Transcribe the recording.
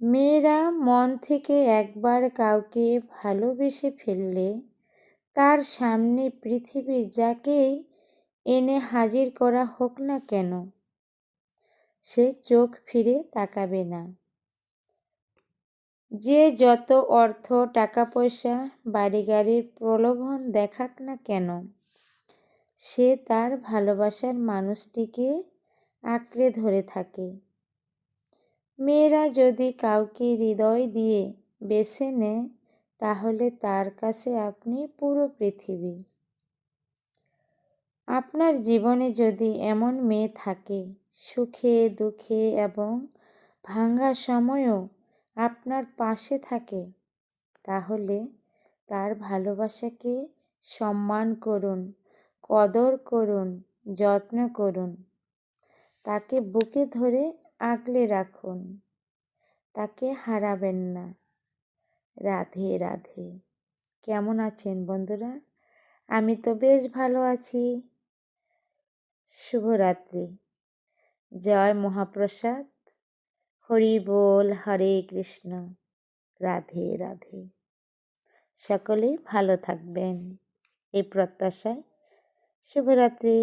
মেয়েরা মন থেকে একবার কাউকে ভালোবেসে ফেললে তার সামনে পৃথিবীর যাকেই এনে হাজির করা হোক না কেন, সে চোখ ফিরে তাকাবে না। যে যত অর্থ, টাকা পয়সা, বাড়ি গাড়ির প্রলোভন দেখাক না কেন, সে তার ভালোবাসার মানুষটিকে আঁকড়ে ধরে থাকে। মেয়েরা যদি কাউকে হৃদয় দিয়ে বেছে নেয়, তাহলে তার কাছে আপনি পুরো পৃথিবী। আপনার জীবনে যদি এমন মেয়ে থাকে, সুখে দুঃখে এবং ভাঙা সময়েও আপনার পাশে থাকে, তাহলে তার ভালোবাসাকে সম্মান করুন, কদর করুন, যত্ন করুন। তাকে বুকে ধরে আগলে রাখুন, তাকে হারাবেন না। রাধে রাধে। কেমন আছেন বন্ধুরা? আমি তো বেশ ভালো আছি। শুভরাত্রি। জয় মহাপ্রসাদ। হরি বল, হরে কৃষ্ণ। রাধে রাধে। সকলে ভালো থাকবেন এই প্রত্যাশায়। শুভরাত্রি।